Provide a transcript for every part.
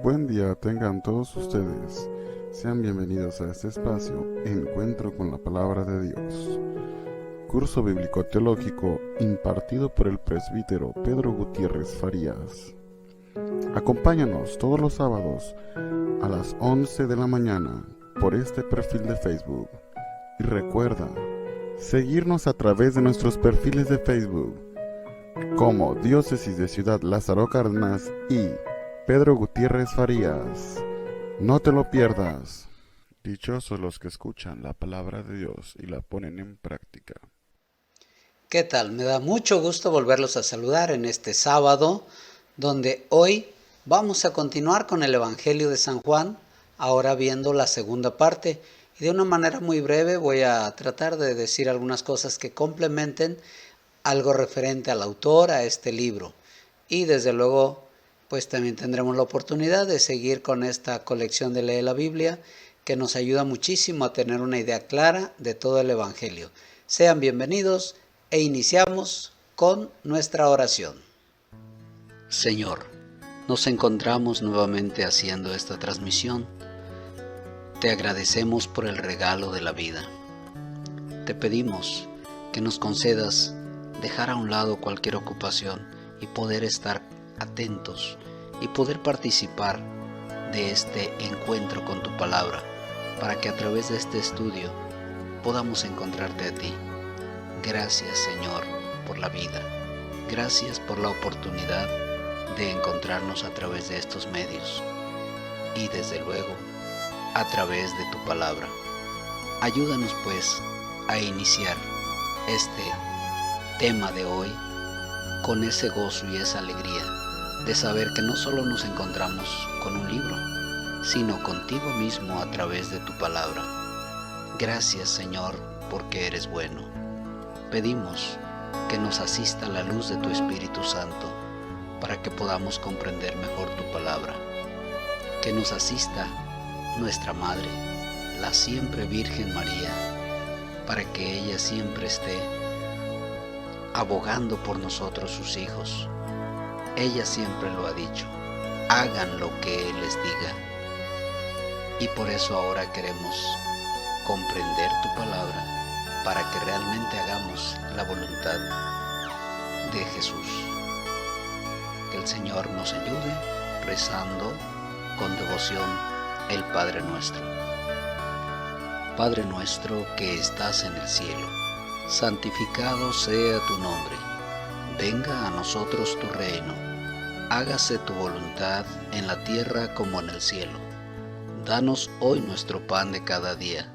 Buen día tengan todos ustedes. Sean bienvenidos a este espacio, Encuentro con la Palabra de Dios. Curso bíblico teológico impartido por el presbítero Pedro Gutiérrez Farías. Acompáñanos todos los sábados a las 11 de la mañana por este perfil de Facebook. Y recuerda, seguirnos a través de nuestros perfiles de Facebook como Diócesis de Ciudad Lázaro Cárdenas y Pedro Gutiérrez Farías. No te lo pierdas. Dichosos los que escuchan la palabra de Dios y la ponen en práctica. ¿Qué tal? Me da mucho gusto volverlos a saludar en este sábado, donde hoy vamos a continuar con el Evangelio de San Juan, ahora viendo la segunda parte. Y de una manera muy breve voy a tratar de decir algunas cosas que complementen algo referente al autor, a este libro. Y desde luego, pues también tendremos la oportunidad de seguir con esta colección de Lee la Biblia, que nos ayuda muchísimo a tener una idea clara de todo el Evangelio. Sean bienvenidos e iniciamos con nuestra oración. Señor, nos encontramos nuevamente haciendo esta transmisión. Te agradecemos por el regalo de la vida. Te pedimos que nos concedas dejar a un lado cualquier ocupación y poder estar atentos y poder participar de este encuentro con tu palabra, para que a través de este estudio podamos encontrarte a ti. Gracias, Señor, por la vida. Gracias por la oportunidad de encontrarnos a través de estos medios y desde luego a través de tu palabra. Ayúdanos pues a iniciar este tema de hoy con ese gozo y esa alegría de saber que no solo nos encontramos con un libro, sino contigo mismo a través de tu palabra. Gracias, Señor, porque eres bueno. Pedimos que nos asista la luz de tu Espíritu Santo para que podamos comprender mejor tu palabra. Que nos asista nuestra Madre, la siempre Virgen María, para que ella siempre esté abogando por nosotros, sus hijos. Ella siempre lo ha dicho: hagan lo que Él les diga. Y por eso ahora queremos comprender tu palabra para que realmente hagamos la voluntad de Jesús. Que el Señor nos ayude rezando con devoción el Padre Nuestro. Padre nuestro que estás en el cielo, santificado sea tu nombre. Venga a nosotros tu reino. Hágase tu voluntad en la tierra como en el cielo. Danos hoy nuestro pan de cada día.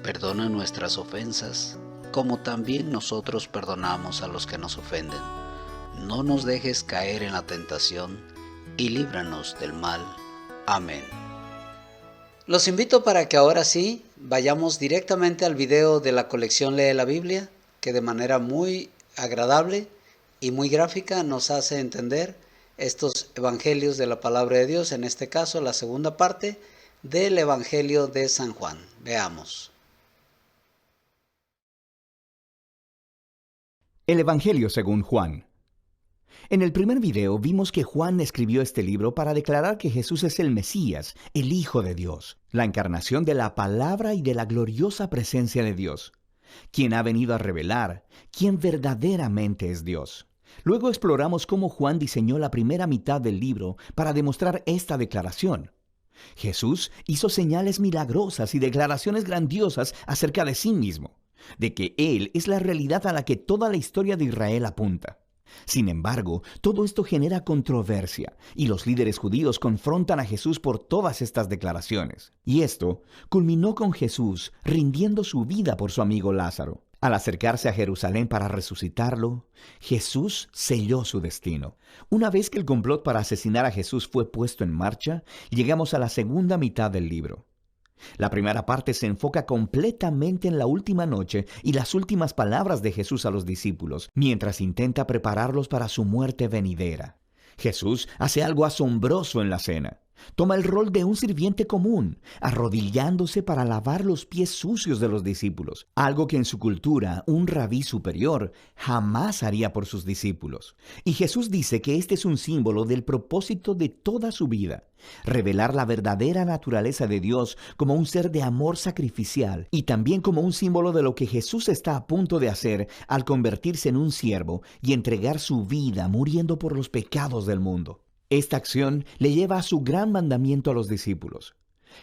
Perdona nuestras ofensas, como también nosotros perdonamos a los que nos ofenden. No nos dejes caer en la tentación, y líbranos del mal. Amén. Los invito para que ahora sí vayamos directamente al video de la colección Lee la Biblia, que de manera muy agradable y muy gráfica nos hace entender estos evangelios de la palabra de Dios, en este caso la segunda parte del Evangelio de San Juan. Veamos. El Evangelio según Juan. En el primer video vimos que Juan escribió este libro para declarar que Jesús es el Mesías, el Hijo de Dios, la encarnación de la palabra y de la gloriosa presencia de Dios, quien ha venido a revelar quién verdaderamente es Dios. Luego exploramos cómo Juan diseñó la primera mitad del libro para demostrar esta declaración. Jesús hizo señales milagrosas y declaraciones grandiosas acerca de sí mismo, de que Él es la realidad a la que toda la historia de Israel apunta. Sin embargo, todo esto genera controversia y los líderes judíos confrontan a Jesús por todas estas declaraciones. Y esto culminó con Jesús rindiendo su vida por su amigo Lázaro. Al acercarse a Jerusalén para resucitarlo, Jesús selló su destino. Una vez que el complot para asesinar a Jesús fue puesto en marcha, llegamos a la segunda mitad del libro. La primera parte se enfoca completamente en la última noche y las últimas palabras de Jesús a los discípulos, mientras intenta prepararlos para su muerte venidera. Jesús hace algo asombroso en la cena. Toma el rol de un sirviente común, arrodillándose para lavar los pies sucios de los discípulos, algo que en su cultura un rabí superior jamás haría por sus discípulos. Y Jesús dice que este es un símbolo del propósito de toda su vida, revelar la verdadera naturaleza de Dios como un ser de amor sacrificial y también como un símbolo de lo que Jesús está a punto de hacer al convertirse en un siervo y entregar su vida muriendo por los pecados del mundo. Esta acción le lleva a su gran mandamiento a los discípulos,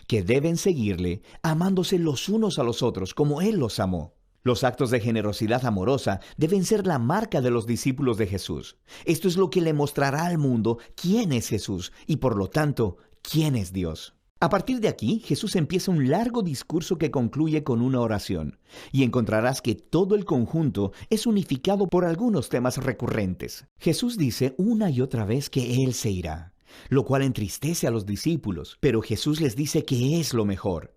que deben seguirle amándose los unos a los otros como Él los amó. Los actos de generosidad amorosa deben ser la marca de los discípulos de Jesús. Esto es lo que le mostrará al mundo quién es Jesús y por lo tanto, quién es Dios. A partir de aquí, Jesús empieza un largo discurso que concluye con una oración, y encontrarás que todo el conjunto es unificado por algunos temas recurrentes. Jesús dice una y otra vez que Él se irá, lo cual entristece a los discípulos, pero Jesús les dice que es lo mejor,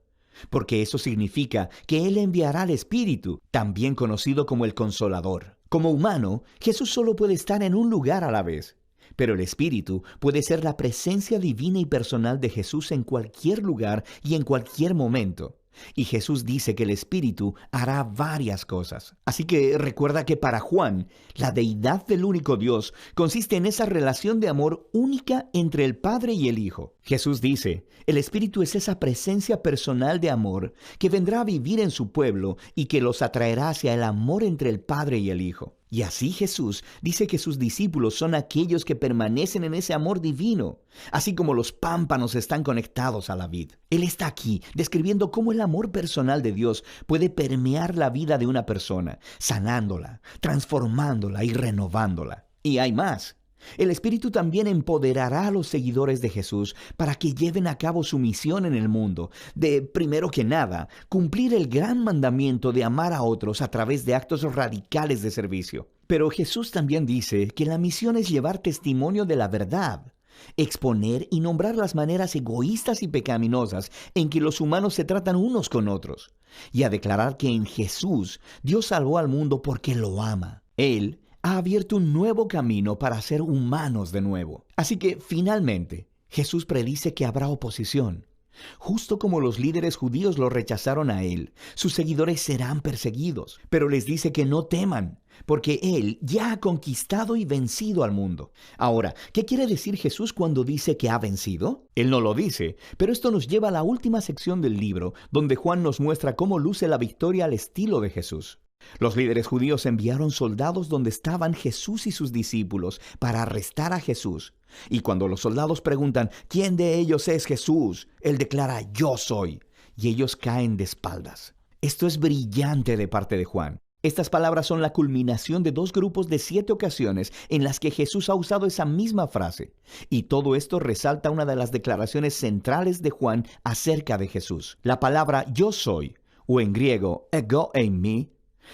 porque eso significa que Él enviará al Espíritu, también conocido como el Consolador. Como humano, Jesús solo puede estar en un lugar a la vez. Pero el Espíritu puede ser la presencia divina y personal de Jesús en cualquier lugar y en cualquier momento. Y Jesús dice que el Espíritu hará varias cosas. Así que recuerda que para Juan, la deidad del único Dios consiste en esa relación de amor única entre el Padre y el Hijo. Jesús dice, el Espíritu es esa presencia personal de amor que vendrá a vivir en su pueblo y que los atraerá hacia el amor entre el Padre y el Hijo. Y así Jesús dice que sus discípulos son aquellos que permanecen en ese amor divino, así como los pámpanos están conectados a la vid. Él está aquí describiendo cómo el amor personal de Dios puede permear la vida de una persona, sanándola, transformándola y renovándola. Y hay más. El Espíritu también empoderará a los seguidores de Jesús para que lleven a cabo su misión en el mundo, de, primero que nada, cumplir el gran mandamiento de amar a otros a través de actos radicales de servicio. Pero Jesús también dice que la misión es llevar testimonio de la verdad, exponer y nombrar las maneras egoístas y pecaminosas en que los humanos se tratan unos con otros, y a declarar que en Jesús Dios salvó al mundo porque lo ama. Él ha abierto un nuevo camino para ser humanos de nuevo. Así que, finalmente, Jesús predice que habrá oposición. Justo como los líderes judíos lo rechazaron a Él, sus seguidores serán perseguidos. Pero les dice que no teman, porque Él ya ha conquistado y vencido al mundo. Ahora, ¿qué quiere decir Jesús cuando dice que ha vencido? Él no lo dice, pero esto nos lleva a la última sección del libro, donde Juan nos muestra cómo luce la victoria al estilo de Jesús. Los líderes judíos enviaron soldados donde estaban Jesús y sus discípulos para arrestar a Jesús. Y cuando los soldados preguntan, ¿quién de ellos es Jesús?, Él declara, yo soy. Y ellos caen de espaldas. Esto es brillante de parte de Juan. Estas palabras son la culminación de 2 grupos de 7 ocasiones en las que Jesús ha usado esa misma frase. Y todo esto resalta una de las declaraciones centrales de Juan acerca de Jesús. La palabra yo soy, o en griego, ego eimi,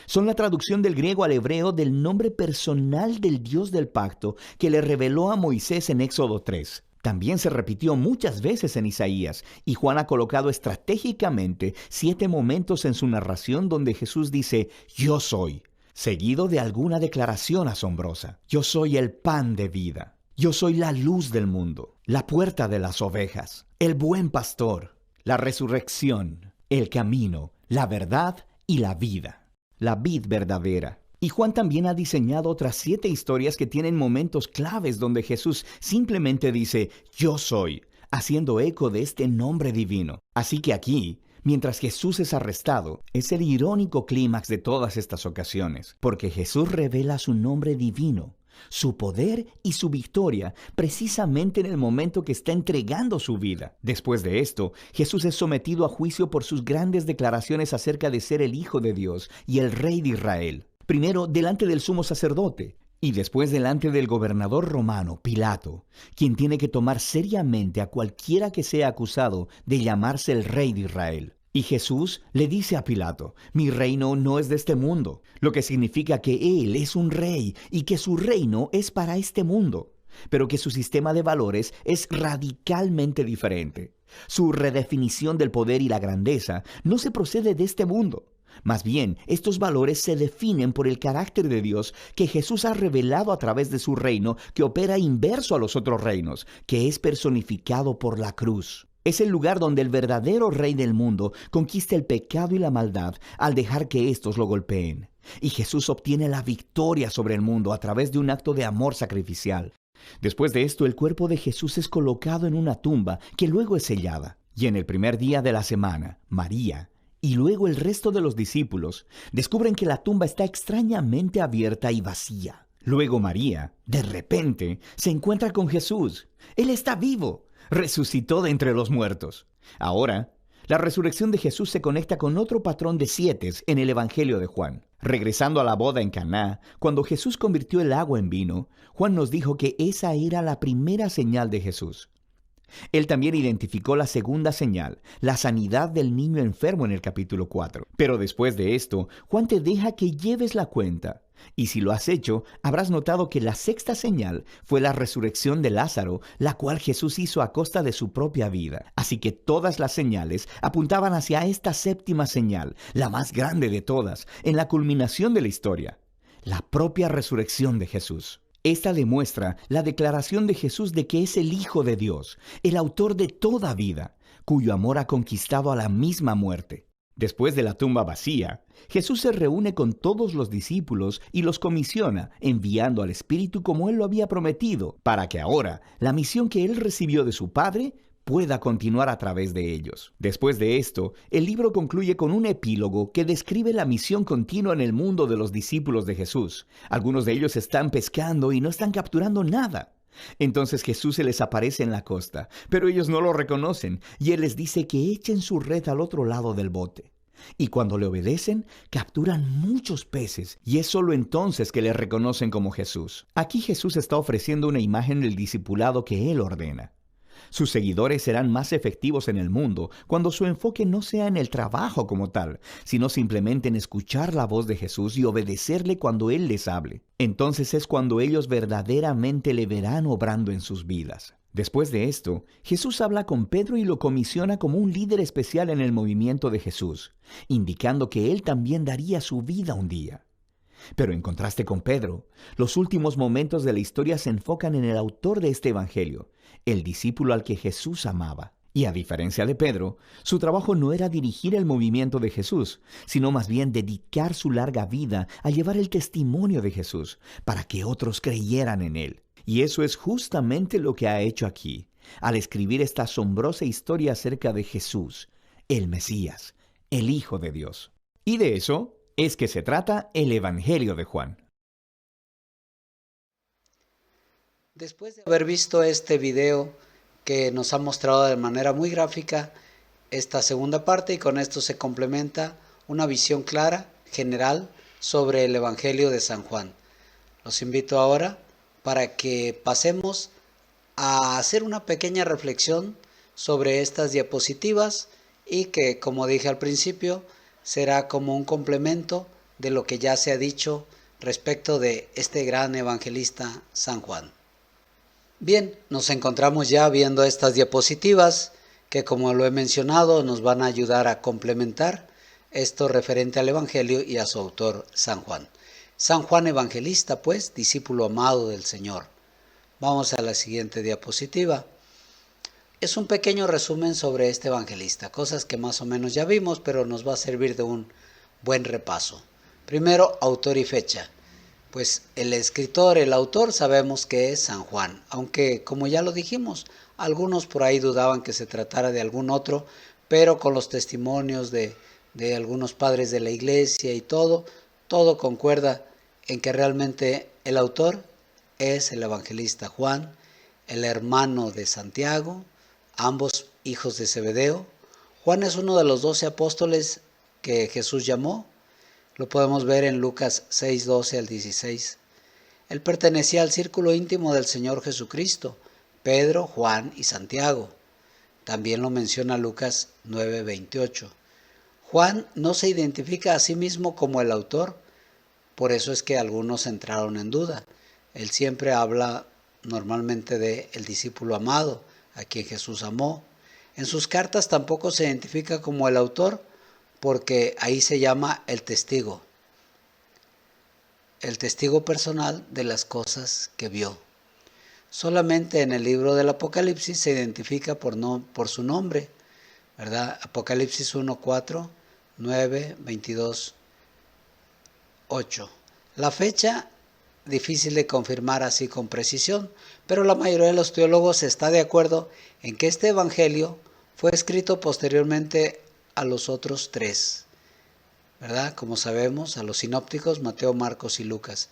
son la traducción del griego al hebreo del nombre personal del Dios del pacto que le reveló a Moisés en Éxodo 3. También se repitió muchas veces en Isaías, y Juan ha colocado estratégicamente 7 momentos en su narración donde Jesús dice, yo soy, seguido de alguna declaración asombrosa. Yo soy el pan de vida. Yo soy la luz del mundo, la puerta de las ovejas, el buen pastor, la resurrección, el camino, la verdad y la vida. La vid verdadera. Y Juan también ha diseñado otras 7 historias que tienen momentos claves donde Jesús simplemente dice, yo soy, haciendo eco de este nombre divino. Así que aquí, mientras Jesús es arrestado, es el irónico clímax de todas estas ocasiones, porque Jesús revela su nombre divino, su poder y su victoria precisamente en el momento que está entregando su vida. Después de esto, Jesús es sometido a juicio por sus grandes declaraciones acerca de ser el Hijo de Dios y el Rey de Israel. Primero delante del sumo sacerdote y después delante del gobernador romano, Pilato, quien tiene que tomar seriamente a cualquiera que sea acusado de llamarse el Rey de Israel. Y Jesús le dice a Pilato, mi reino no es de este mundo, lo que significa que Él es un rey y que su reino es para este mundo, pero que su sistema de valores es radicalmente diferente. Su redefinición del poder y la grandeza no se procede de este mundo. Más bien, estos valores se definen por el carácter de Dios que Jesús ha revelado a través de su reino, que opera inverso a los otros reinos, que es personificado por la cruz. Es el lugar donde el verdadero rey del mundo conquista el pecado y la maldad al dejar que éstos lo golpeen. Y Jesús obtiene la victoria sobre el mundo a través de un acto de amor sacrificial. Después de esto, el cuerpo de Jesús es colocado en una tumba que luego es sellada. Y en el primer día de la semana, María y luego el resto de los discípulos descubren que la tumba está extrañamente abierta y vacía. Luego María, de repente, se encuentra con Jesús. Él está vivo, resucitó de entre los muertos. Ahora, la resurrección de Jesús se conecta con otro patrón de 7 en el Evangelio de Juan. Regresando a la boda en Caná, cuando Jesús convirtió el agua en vino, Juan nos dijo que esa era la primera señal de Jesús. Él también identificó la segunda señal, la sanidad del niño enfermo en el capítulo 4. Pero después de esto, Juan te deja que lleves la cuenta. Y si lo has hecho, habrás notado que la sexta señal fue la resurrección de Lázaro, la cual Jesús hizo a costa de su propia vida. Así que todas las señales apuntaban hacia esta séptima señal, la más grande de todas, en la culminación de la historia, la propia resurrección de Jesús. Esta demuestra la declaración de Jesús de que es el Hijo de Dios, el autor de toda vida, cuyo amor ha conquistado a la misma muerte. Después de la tumba vacía, Jesús se reúne con todos los discípulos y los comisiona, enviando al Espíritu como Él lo había prometido, para que ahora la misión que Él recibió de su Padre pueda continuar a través de ellos. Después de esto, el libro concluye con un epílogo que describe la misión continua en el mundo de los discípulos de Jesús. Algunos de ellos están pescando y no están capturando nada. Entonces Jesús se les aparece en la costa, pero ellos no lo reconocen, y Él les dice que echen su red al otro lado del bote. Y cuando le obedecen, capturan muchos peces, y es solo entonces que le reconocen como Jesús. Aquí Jesús está ofreciendo una imagen del discipulado que Él ordena. Sus seguidores serán más efectivos en el mundo cuando su enfoque no sea en el trabajo como tal, sino simplemente en escuchar la voz de Jesús y obedecerle cuando Él les hable. Entonces es cuando ellos verdaderamente le verán obrando en sus vidas. Después de esto, Jesús habla con Pedro y lo comisiona como un líder especial en el movimiento de Jesús, indicando que él también daría su vida un día. Pero en contraste con Pedro, los últimos momentos de la historia se enfocan en el autor de este evangelio, el discípulo al que Jesús amaba. Y a diferencia de Pedro, su trabajo no era dirigir el movimiento de Jesús, sino más bien dedicar su larga vida a llevar el testimonio de Jesús para que otros creyeran en él. Y eso es justamente lo que ha hecho aquí, al escribir esta asombrosa historia acerca de Jesús, el Mesías, el Hijo de Dios. Y de eso es que se trata el Evangelio de Juan. Después de haber visto este video que nos ha mostrado de manera muy gráfica esta segunda parte, y con esto se complementa una visión clara, general, sobre el Evangelio de San Juan. Los invito ahora para que pasemos a hacer una pequeña reflexión sobre estas diapositivas y que, como dije al principio, será como un complemento de lo que ya se ha dicho respecto de este gran evangelista San Juan. Bien, nos encontramos ya viendo estas diapositivas que, como lo he mencionado, nos van a ayudar a complementar esto referente al Evangelio y a su autor, San Juan. San Juan Evangelista, pues, discípulo amado del Señor. Vamos a la siguiente diapositiva. Es un pequeño resumen sobre este evangelista, cosas que más o menos ya vimos, pero nos va a servir de un buen repaso. Primero, autor y fecha. Pues el escritor, el autor, sabemos que es San Juan, aunque, como ya lo dijimos, algunos por ahí dudaban que se tratara de algún otro, pero con los testimonios de algunos padres de la iglesia y todo concuerda en que realmente el autor es el evangelista Juan, el hermano de Santiago, ambos hijos de Zebedeo. Juan es uno de los 12 apóstoles que Jesús llamó. Lo podemos ver en Lucas 6, 12 al 16. Él pertenecía al círculo íntimo del Señor Jesucristo, Pedro, Juan y Santiago. También lo menciona Lucas 9, 28. Juan no se identifica a sí mismo como el autor, por eso es que algunos entraron en duda. Él siempre habla normalmente de el discípulo amado, a quien Jesús amó. En sus cartas tampoco se identifica como el autor, porque ahí se llama el testigo personal de las cosas que vio. Solamente en el libro del Apocalipsis se identifica por su nombre, ¿verdad? Apocalipsis 1, 4, 9, 22, 8. La fecha difícil de confirmar así con precisión, pero la mayoría de los teólogos está de acuerdo en que este evangelio fue escrito posteriormente a los otros tres, ¿verdad? Como sabemos, a los sinópticos, Mateo, Marcos y Lucas.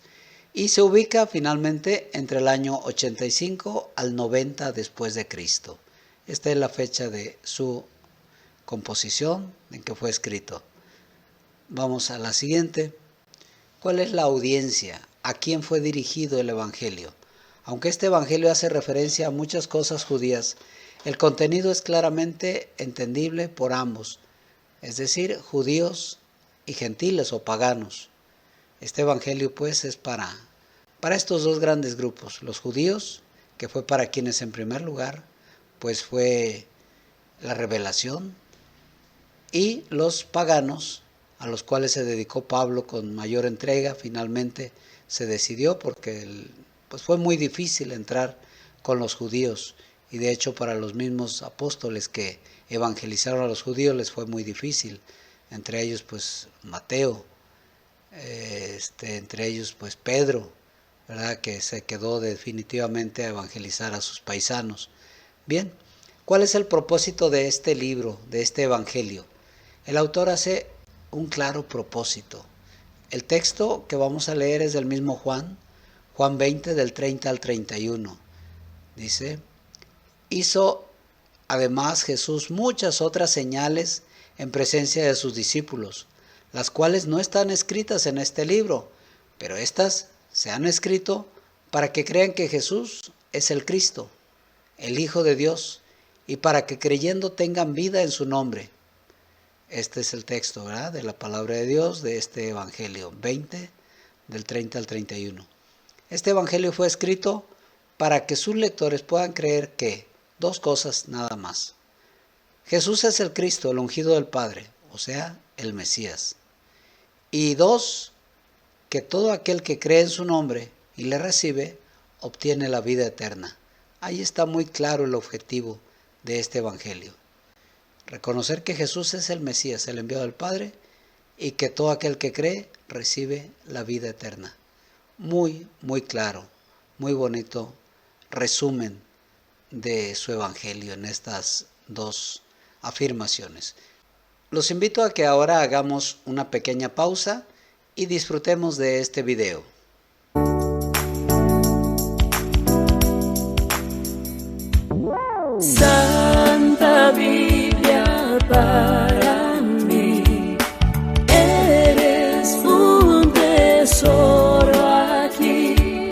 Y se ubica finalmente entre el año 85 al 90 después de Cristo. Esta es la fecha de su composición, en que fue escrito. Vamos a la siguiente. ¿Cuál es la audiencia? ¿A quién fue dirigido el evangelio? Aunque este evangelio hace referencia a muchas cosas judías, el contenido es claramente entendible por ambos, es decir, judíos y gentiles o paganos. Este evangelio pues es para estos dos grandes grupos, los judíos, que fue para quienes en primer lugar pues fue la revelación, y los paganos, a los cuales se dedicó Pablo con mayor entrega. Finalmente se decidió porque pues fue muy difícil entrar con los judíos, y de hecho para los mismos apóstoles que evangelizaron a los judíos les fue muy difícil, entre ellos pues Mateo, entre ellos pues Pedro, ¿verdad? Que se quedó definitivamente a evangelizar a sus paisanos. Bien, ¿cuál es el propósito de este libro, de este evangelio? El autor hace un claro propósito. El texto que vamos a leer es del mismo Juan 20 del 30 al 31. Dice: hizo además Jesús muchas otras señales en presencia de sus discípulos, las cuales no están escritas en este libro, pero estas se han escrito para que crean que Jesús es el Cristo, el Hijo de Dios, y para que creyendo tengan vida en su nombre. Este es el texto, ¿verdad?, de la palabra de Dios de este evangelio, 20 del 30 al 31. Este evangelio fue escrito para que sus lectores puedan creer que dos cosas nada más: Jesús es el Cristo, el ungido del Padre, o sea, el Mesías. Y dos, que todo aquel que cree en su nombre y le recibe, obtiene la vida eterna. Ahí está muy claro el objetivo de este evangelio: reconocer que Jesús es el Mesías, el enviado del Padre, y que todo aquel que cree recibe la vida eterna. Muy, muy claro, muy bonito resumen de su evangelio en estas dos afirmaciones. Los invito a que ahora hagamos una pequeña pausa y disfrutemos de este video. Santa Biblia para mí, eres un tesoro aquí.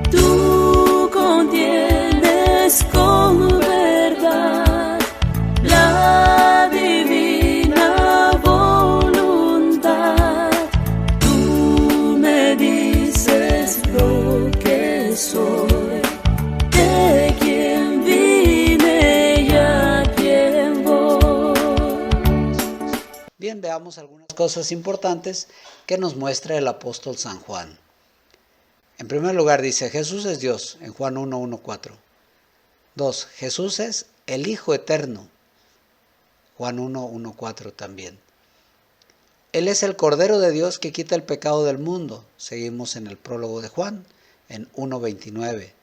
Tú contienes con verdad la divina voluntad. Tú me dices lo que soy, de quien vine y a quien voy. Bien, veamos algunas cosas importantes que nos muestra el apóstol San Juan. En primer lugar dice: Jesús es Dios, en Juan 1:4. 2. Jesús es el Hijo eterno, Juan 1:4 también. Él es el Cordero de Dios que quita el pecado del mundo, seguimos en el prólogo de Juan, en 1:29.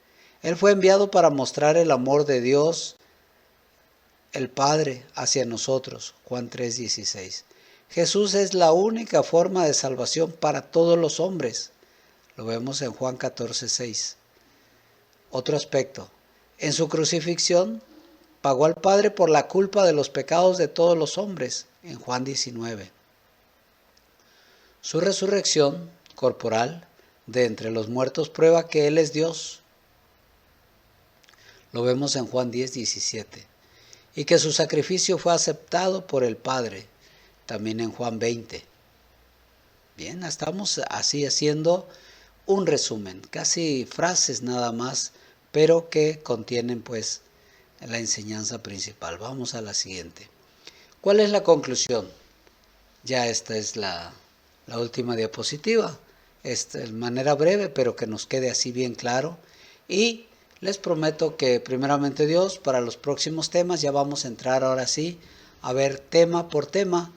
Él fue enviado para mostrar el amor de Dios, el Padre, hacia nosotros, Juan 3:16. Jesús es la única forma de salvación para todos los hombres, lo vemos en Juan 14:6. Otro aspecto: en su crucifixión pagó al Padre por la culpa de los pecados de todos los hombres, en Juan 19. Su resurrección corporal de entre los muertos prueba que Él es Dios, lo vemos en Juan 10:17. Y que su sacrificio fue aceptado por el Padre, también en Juan 20. Bien, estamos así haciendo un resumen, casi frases nada más, pero que contienen pues la enseñanza principal. Vamos a la siguiente. ¿Cuál es la conclusión? Ya esta es la última diapositiva. Esta es de manera breve, pero que nos quede así bien claro. Y les prometo que primeramente Dios, para los próximos temas ya vamos a entrar ahora sí a ver tema por tema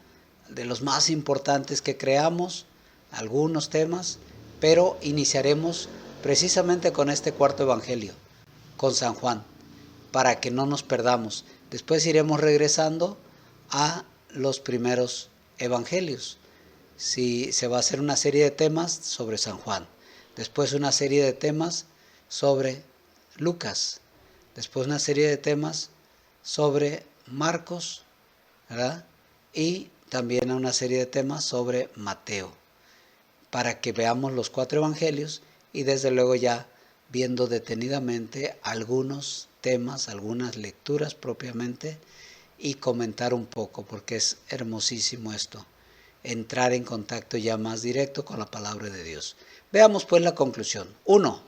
de los más importantes que creamos, algunos temas, pero iniciaremos precisamente con este cuarto evangelio, con San Juan, para que no nos perdamos. Después iremos regresando a los primeros evangelios. Si se va a hacer una serie de temas sobre San Juan, después una serie de temas sobre Lucas, después una serie de temas sobre Marcos, ¿verdad? Y también una serie de temas sobre Mateo, para que veamos los 4 evangelios y desde luego ya viendo detenidamente algunos temas, algunas lecturas propiamente, y comentar un poco, porque es hermosísimo esto, entrar en contacto ya más directo con la palabra de Dios. Veamos pues la conclusión. 1.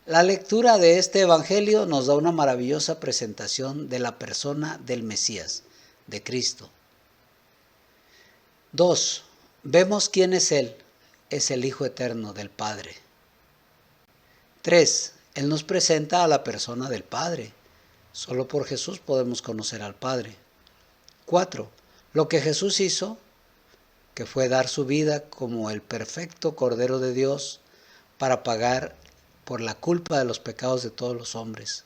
La lectura de este evangelio nos da una maravillosa presentación de la persona del Mesías, de Cristo. 2. Vemos quién es Él. Es el Hijo eterno del Padre. 3. Él nos presenta a la persona del Padre. Solo por Jesús podemos conocer al Padre. 4. Lo que Jesús hizo, que fue dar su vida como el perfecto Cordero de Dios para pagar por la culpa de los pecados de todos los hombres.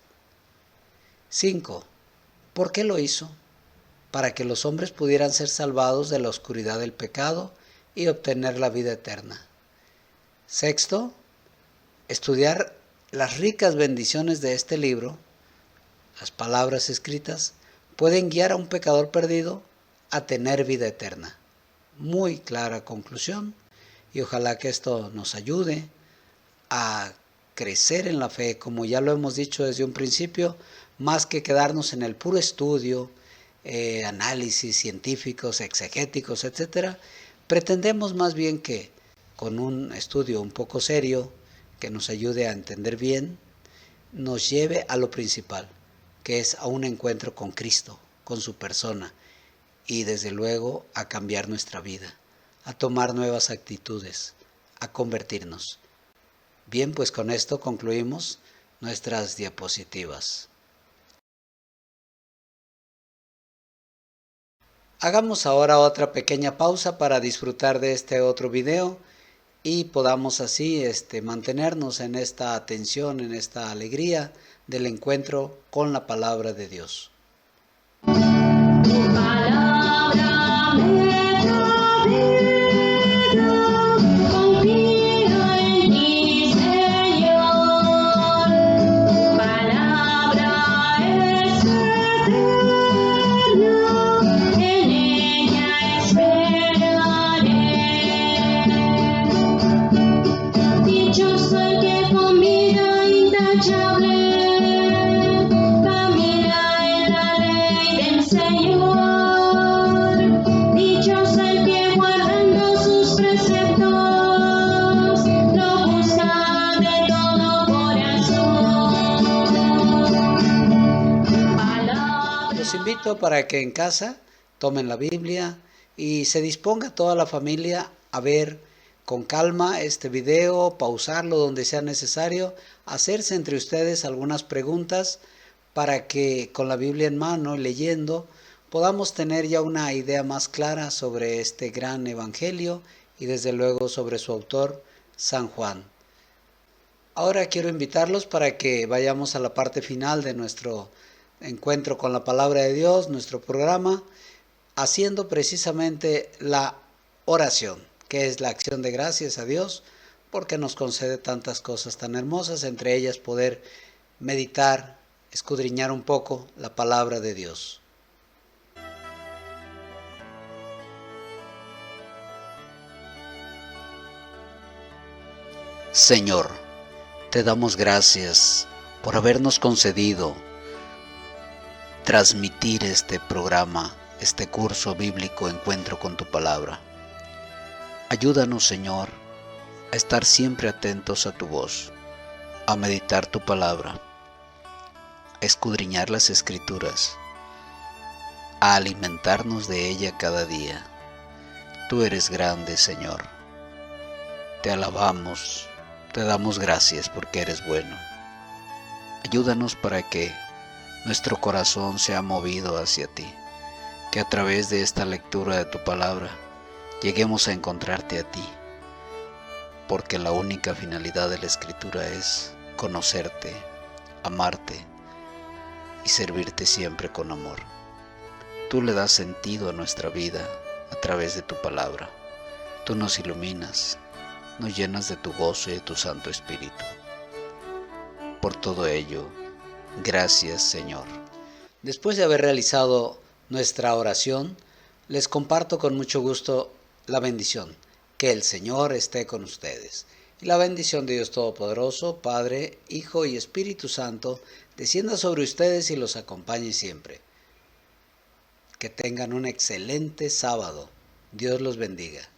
5. ¿Por qué lo hizo? Para que los hombres pudieran ser salvados de la oscuridad del pecado y obtener la vida eterna. 6. Estudiar las ricas bendiciones de este libro, las palabras escritas, pueden guiar a un pecador perdido a tener vida eterna. Muy clara conclusión, y ojalá que esto nos ayude a crecer en la fe, como ya lo hemos dicho desde un principio, más que quedarnos en el puro estudio, análisis científicos, exegéticos, etc. Pretendemos más bien que con un estudio un poco serio, que nos ayude a entender bien, nos lleve a lo principal, que es a un encuentro con Cristo, con su persona, y desde luego a cambiar nuestra vida, a tomar nuevas actitudes, a convertirnos. Bien, pues con esto concluimos nuestras diapositivas. Hagamos ahora otra pequeña pausa para disfrutar de este otro video y podamos así mantenernos en esta atención, en esta alegría del encuentro con la palabra de Dios. Para que en casa tomen la Biblia y se disponga toda la familia a ver con calma este video, pausarlo donde sea necesario, hacerse entre ustedes algunas preguntas para que con la Biblia en mano, leyendo, podamos tener ya una idea más clara sobre este gran evangelio y desde luego sobre su autor, San Juan. Ahora quiero invitarlos para que vayamos a la parte final de nuestro encuentro con la palabra de Dios, nuestro programa, haciendo precisamente la oración, que es la acción de gracias a Dios, porque nos concede tantas cosas tan hermosas, entre ellas poder meditar, escudriñar un poco la palabra de Dios. Señor, te damos gracias por habernos concedido transmitir este programa, este curso bíblico Encuentro con tu Palabra. Ayúdanos, Señor, a estar siempre atentos a tu voz, a meditar tu palabra, a escudriñar las Escrituras, a alimentarnos de ella cada día. Tú eres grande, Señor. Te alabamos, te damos gracias porque eres bueno. Ayúdanos para que nuestro corazón sea movido hacia ti, que a través de esta lectura de tu palabra lleguemos a encontrarte a ti, porque la única finalidad de la Escritura es conocerte, amarte y servirte siempre con amor. Tú le das sentido a nuestra vida a través de tu palabra. Tú nos iluminas, nos llenas de tu gozo y de tu Santo Espíritu. Por todo ello, gracias, Señor. Después de haber realizado nuestra oración, les comparto con mucho gusto la bendición. Que el Señor esté con ustedes. Y la bendición de Dios Todopoderoso, Padre, Hijo y Espíritu Santo, descienda sobre ustedes y los acompañe siempre. Que tengan un excelente sábado. Dios los bendiga.